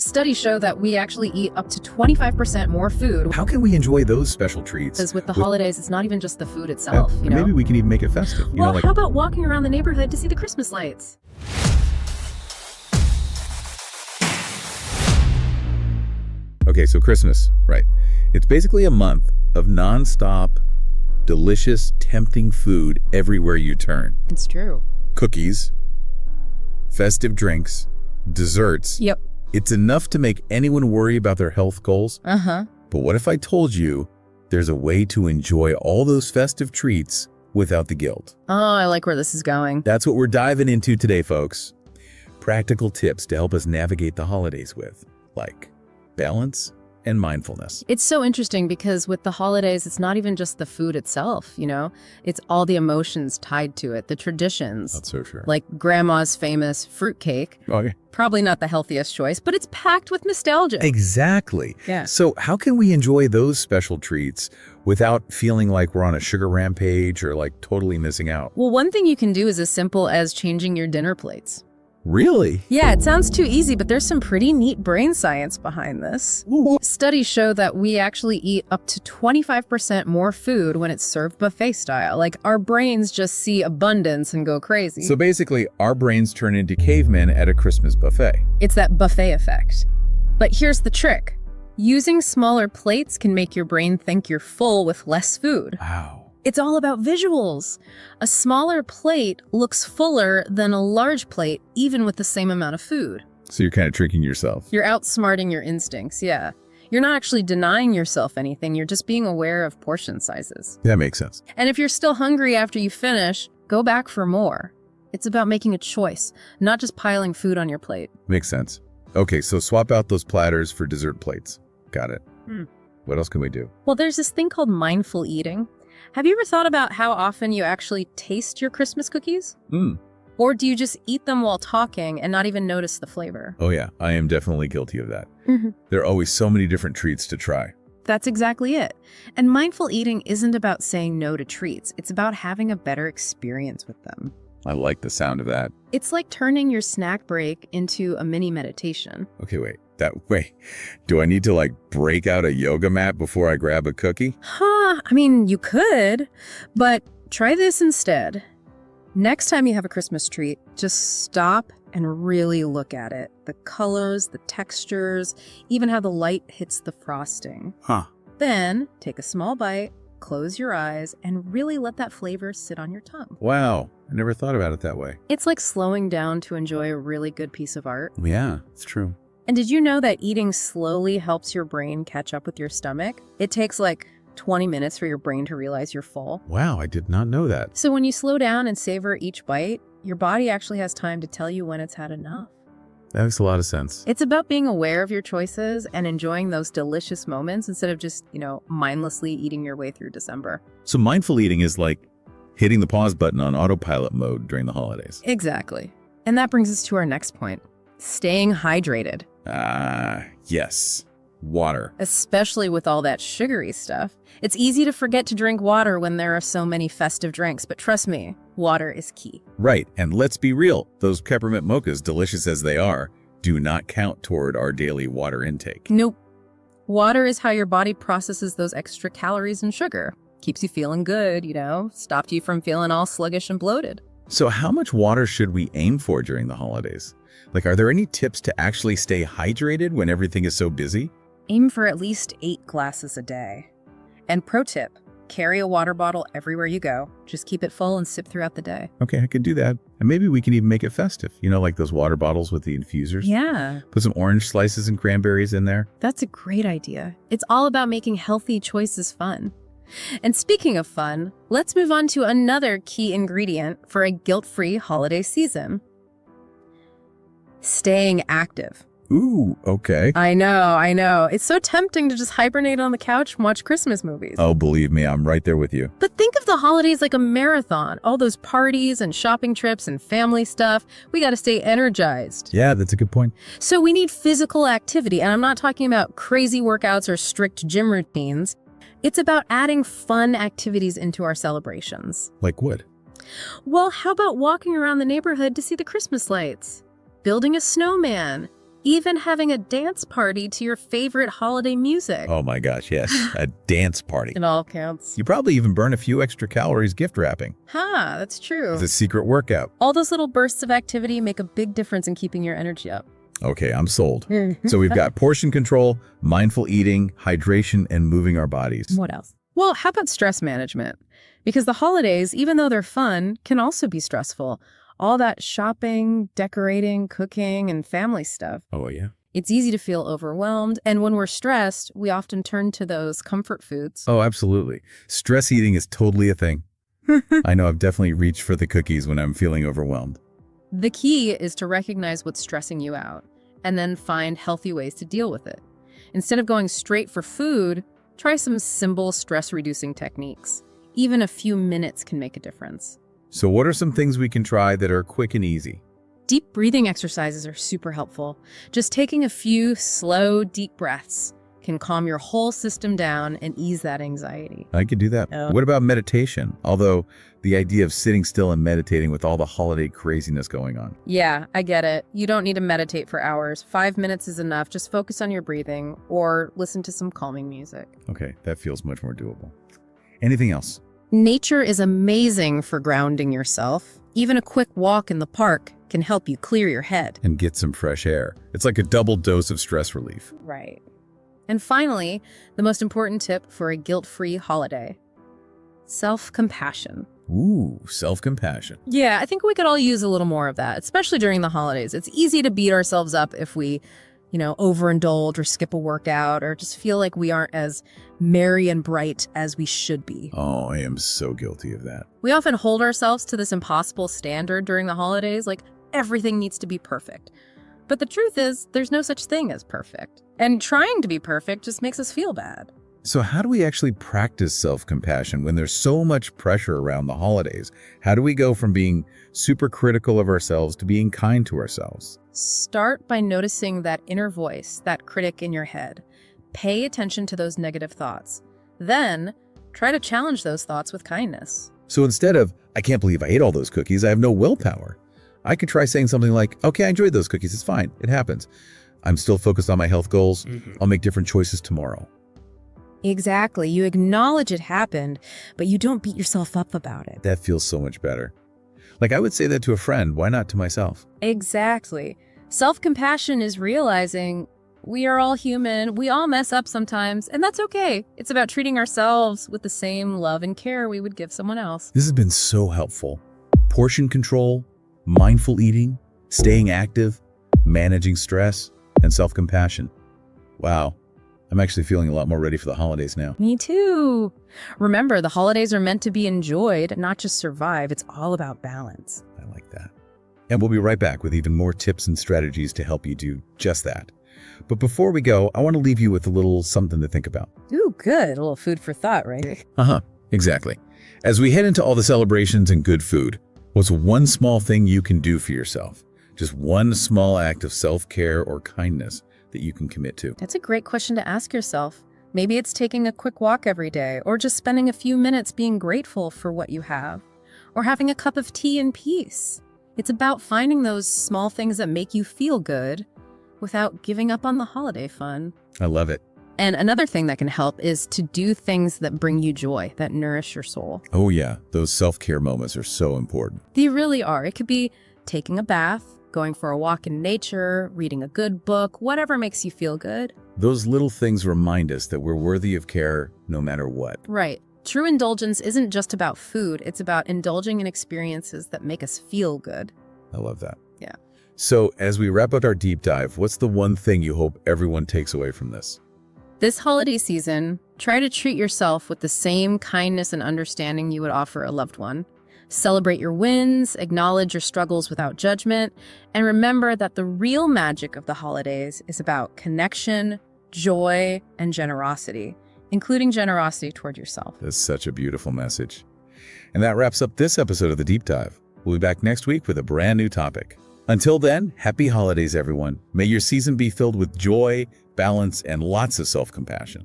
Studies show that we actually eat up to 25% more food. How can we enjoy those special treats? Because with the holidays, it's not even just the food itself, you know? Maybe we can even make it festive. Well, how about walking around the neighborhood to see the Christmas lights? Okay, so Christmas, right. It's basically a month of nonstop, delicious, tempting food everywhere you turn. It's true. Cookies, festive drinks, desserts. Yep. It's enough to make anyone worry about their health goals. Uh-huh. But what if I told you there's a way to enjoy all those festive treats without the guilt? Oh, I like where this is going. That's what we're diving into today, folks. Practical tips to help us navigate the holidays with, like balance and mindfulness. It's so interesting because with the holidays, it's not even just the food itself, you know? It's all the emotions tied to it, the traditions. That's so true. Like grandma's famous fruitcake. Okay. Probably not the healthiest choice, but it's packed with nostalgia. Exactly. Yeah. So how can we enjoy those special treats without feeling like we're on a sugar rampage or like totally missing out? Well, one thing you can do is as simple as changing your dinner plates. Really? Yeah, it sounds too easy, but there's some pretty neat brain science behind this. Ooh. Studies show that we actually eat up to 25% more food when it's served buffet style. Like, our brains just see abundance and go crazy. So basically, our brains turn into cavemen at a Christmas buffet. It's that buffet effect. But here's the trick. Using smaller plates can make your brain think you're full with less food. Wow. It's all about visuals. A smaller plate looks fuller than a large plate, even with the same amount of food. So you're kind of tricking yourself. You're outsmarting your instincts, yeah. You're not actually denying yourself anything, you're just being aware of portion sizes. That makes sense. And if you're still hungry after you finish, go back for more. It's about making a choice, not just piling food on your plate. Makes sense. Okay, so swap out those platters for dessert plates. Got it. What else can we do? Well, there's this thing called mindful eating. Have you ever thought about how often you actually taste your Christmas cookies? Or do you just eat them while talking and not even notice the flavor? Oh yeah, I am definitely guilty of that. Mhm. There are always so many different treats to try. That's exactly it. And mindful eating isn't about saying no to treats. It's about having a better experience with them. I like the sound of that. It's like turning your snack break into a mini meditation. Okay, wait. Do I need to like break out a yoga mat before I grab a cookie? I mean, you could, but try this instead. Next time you have a Christmas treat, just stop and really look at it. The colors, the textures, even how the light hits the frosting. Then take a small bite, close your eyes, and really let that flavor sit on your tongue. Wow, I never thought about it that way. It's like slowing down to enjoy a really good piece of art. Yeah, it's true. And did you know that eating slowly helps your brain catch up with your stomach? It takes like 20 minutes for your brain to realize you're full. Wow, I did not know that. So when you slow down and savor each bite, your body actually has time to tell you when it's had enough. That makes a lot of sense. It's about being aware of your choices and enjoying those delicious moments instead of just, mindlessly eating your way through December. So mindful eating is like hitting the pause button on autopilot mode during the holidays. Exactly. And that brings us to our next point. Staying hydrated. Yes. Water. Especially with all that sugary stuff. It's easy to forget to drink water when there are so many festive drinks, but trust me, water is key. Right, and let's be real, those peppermint mochas, delicious as they are, do not count toward our daily water intake. Nope. Water is how your body processes those extra calories and sugar. Keeps you feeling good, stopped you from feeling all sluggish and bloated. So how much water should we aim for during the holidays? Like, are there any tips to actually stay hydrated when everything is so busy? Aim for at least 8 glasses a day. And pro tip, carry a water bottle everywhere you go. Just keep it full and sip throughout the day. Okay, I could do that. And maybe we can even make it festive. Like those water bottles with the infusers. Yeah. Put some orange slices and cranberries in there. That's a great idea. It's all about making healthy choices fun. And speaking of fun, let's move on to another key ingredient for a guilt-free holiday season. Staying active. Ooh, okay. I know. It's so tempting to just hibernate on the couch and watch Christmas movies. Oh, believe me, I'm right there with you. But think of the holidays like a marathon. All those parties and shopping trips and family stuff. We got to stay energized. Yeah, that's a good point. So we need physical activity. And I'm not talking about crazy workouts or strict gym routines. It's about adding fun activities into our celebrations. Like what? Well, how about walking around the neighborhood to see the Christmas lights? Building a snowman? even having a dance party to your favorite holiday music. Oh my gosh, yes. A dance party. It all counts. You probably even burn a few extra calories gift wrapping. That's true. It's a secret workout. All those little bursts of activity make a big difference in keeping your energy up. Okay, I'm sold. So we've got portion control, mindful eating, hydration, and moving our bodies. What else? Well, how about stress management? Because the holidays, even though they're fun, can also be stressful. All that shopping, decorating, cooking, and family stuff. Oh, yeah? It's easy to feel overwhelmed, and when we're stressed, we often turn to those comfort foods. Oh, absolutely. Stress eating is totally a thing. I know I've definitely reached for the cookies when I'm feeling overwhelmed. The key is to recognize what's stressing you out, and then find healthy ways to deal with it. Instead of going straight for food, try some simple stress-reducing techniques. Even a few minutes can make a difference. So what are some things we can try that are quick and easy? Deep breathing exercises are super helpful. Just taking a few slow, deep breaths can calm your whole system down and ease that anxiety. I could do that. Oh. What about meditation? Although the idea of sitting still and meditating with all the holiday craziness going on. Yeah, I get it. You don't need to meditate for hours. 5 minutes is enough. Just focus on your breathing or listen to some calming music. Okay, that feels much more doable. Anything else? Nature is amazing for grounding yourself. Even a quick walk in the park can help you clear your head. And get some fresh air. It's like a double dose of stress relief. Right. And finally, the most important tip for a guilt-free holiday: self-compassion. Ooh, self-compassion. Yeah, I think we could all use a little more of that, especially during the holidays. It's easy to beat ourselves up if we, overindulge or skip a workout or just feel like we aren't as merry and bright as we should be. Oh, I am so guilty of that. We often hold ourselves to this impossible standard during the holidays, like everything needs to be perfect. But the truth is, there's no such thing as perfect. And trying to be perfect just makes us feel bad. So how do we actually practice self-compassion when there's so much pressure around the holidays? How do we go from being super critical of ourselves to being kind to ourselves? Start by noticing that inner voice, that critic in your head. Pay attention to those negative thoughts. Then, try to challenge those thoughts with kindness. So instead of, I can't believe I ate all those cookies, I have no willpower, I could try saying something like, okay, I enjoyed those cookies, it's fine, it happens. I'm still focused on my health goals. I'll make different choices tomorrow. Exactly. You acknowledge it happened, but you don't beat yourself up about it. That feels so much better. Like I would say that to a friend, why not to myself? Exactly. Self-compassion is realizing we are all human, we all mess up sometimes, and that's okay. It's about treating ourselves with the same love and care we would give someone else. This has been so helpful. Portion control, mindful eating, staying active, managing stress, and self-compassion. Wow. I'm actually feeling a lot more ready for the holidays now. Me too. Remember, the holidays are meant to be enjoyed, not just survive. It's all about balance. I like that. And we'll be right back with even more tips and strategies to help you do just that. But before we go, I want to leave you with a little something to think about. Ooh, good. A little food for thought, right? Exactly. As we head into all the celebrations and good food, what's one small thing you can do for yourself? Just one small act of self-care or kindness that you can commit to. That's a great question to ask yourself. Maybe it's taking a quick walk every day, or just spending a few minutes being grateful for what you have, or having a cup of tea in peace. It's about finding those small things that make you feel good without giving up on the holiday fun. I love it. And another thing that can help is to do things that bring you joy, that nourish your soul. Oh yeah, those self-care moments are so important. They really are. It could be taking a bath, going for a walk in nature, reading a good book, whatever makes you feel good. Those little things remind us that we're worthy of care no matter what. Right. True indulgence isn't just about food. It's about indulging in experiences that make us feel good. I love that. Yeah. So as we wrap up our deep dive, what's the one thing you hope everyone takes away from this? This holiday season, try to treat yourself with the same kindness and understanding you would offer a loved one. Celebrate your wins, acknowledge your struggles without judgment, and remember that the real magic of the holidays is about connection, joy, and generosity, including generosity toward yourself. That's such a beautiful message. And that wraps up this episode of The Deep Dive. We'll be back next week with a brand new topic. Until then, happy holidays, everyone. May your season be filled with joy, balance, and lots of self-compassion.